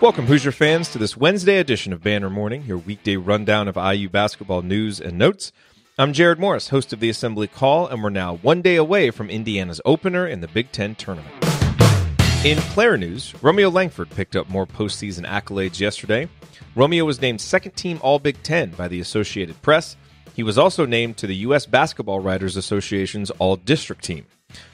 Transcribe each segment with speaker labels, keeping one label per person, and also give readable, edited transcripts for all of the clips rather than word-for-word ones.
Speaker 1: Welcome, Hoosier fans, to this Wednesday edition of Banner Morning, your weekday rundown of IU basketball news and notes. I'm Jared Morris, host of the Assembly Call, and we're now one day away from Indiana's opener in the Big Ten tournament. In player news, Romeo Langford picked up more postseason accolades yesterday. Romeo was named second-team All-Big Ten by the Associated Press. He was also named to the U.S. Basketball Writers Association's All-District team.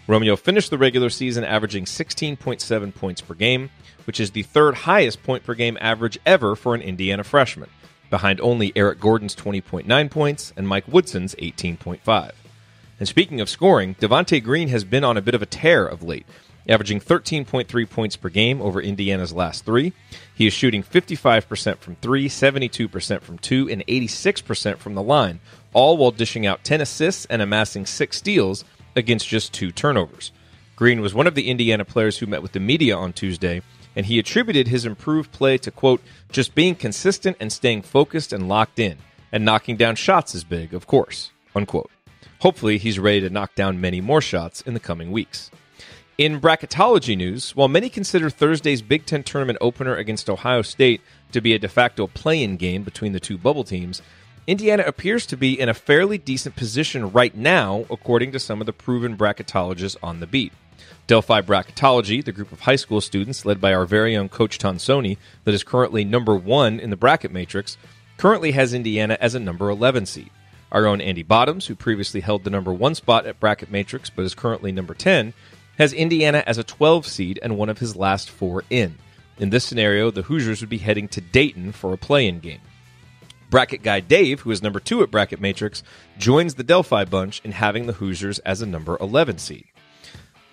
Speaker 1: Romeo finished the regular season averaging 16.7 points per game, which is the third highest point-per-game average ever for an Indiana freshman, behind only Eric Gordon's 20.9 points and Mike Woodson's 18.5. And speaking of scoring, Devonte Green has been on a bit of a tear of late, averaging 13.3 points per game over Indiana's last three. He is shooting 55% from three, 72% from two, and 86% from the line, all while dishing out 10 assists and amassing 6 steals against just 2 turnovers. Green was one of the Indiana players who met with the media on Tuesday, and he attributed his improved play to, quote, just being consistent and staying focused and locked in, and knocking down shots is big, of course, unquote. Hopefully, he's ready to knock down many more shots in the coming weeks. In bracketology news, while many consider Thursday's Big Ten tournament opener against Ohio State to be a de facto play-in game between the two bubble teams, Indiana appears to be in a fairly decent position right now, according to some of the proven bracketologists on the beat. Delphi Bracketology, the group of high school students led by our very own Coach Tonsoni that is currently number 1 in the bracket matrix, currently has Indiana as a number 11 seed. Our own Andy Bottoms, who previously held the number 1 spot at bracket matrix but is currently number 10, has Indiana as a 12 seed and one of his last 4 in. In this scenario, the Hoosiers would be heading to Dayton for a play-in game. Bracket guy Dave, who is number 2 at bracket matrix, joins the Delphi bunch in having the Hoosiers as a number 11 seed.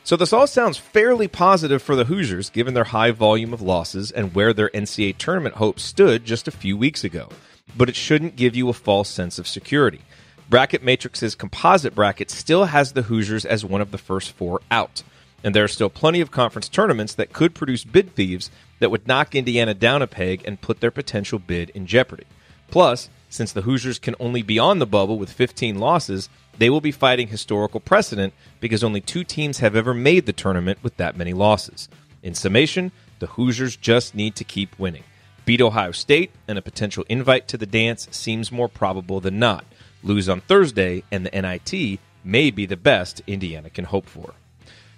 Speaker 1: So this all sounds fairly positive for the Hoosiers, given their high volume of losses and where their NCAA tournament hopes stood just a few weeks ago. But it shouldn't give you a false sense of security. Bracket Matrix's composite bracket still has the Hoosiers as one of the first 4 out. And there are still plenty of conference tournaments that could produce bid thieves that would knock Indiana down a peg and put their potential bid in jeopardy. Plus, since the Hoosiers can only be on the bubble with 15 losses, they will be fighting historical precedent because only 2 teams have ever made the tournament with that many losses. In summation, the Hoosiers just need to keep winning. Beat Ohio State, and a potential invite to the dance seems more probable than not. Lose on Thursday, and the NIT may be the best Indiana can hope for.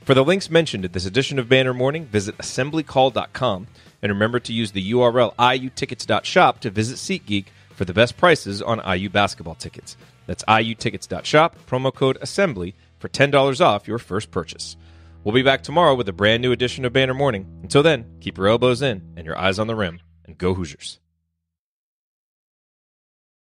Speaker 1: For the links mentioned in this edition of Banner Morning, visit assemblycall.com, and remember to use the URL iutickets.shop to visit SeatGeek for the best prices on IU basketball tickets. That's iutickets.shop, promo code ASSEMBLY for $10 off your first purchase. We'll be back tomorrow with a brand new edition of Banner Morning. Until then, keep your elbows in and your eyes on the rim, and go Hoosiers.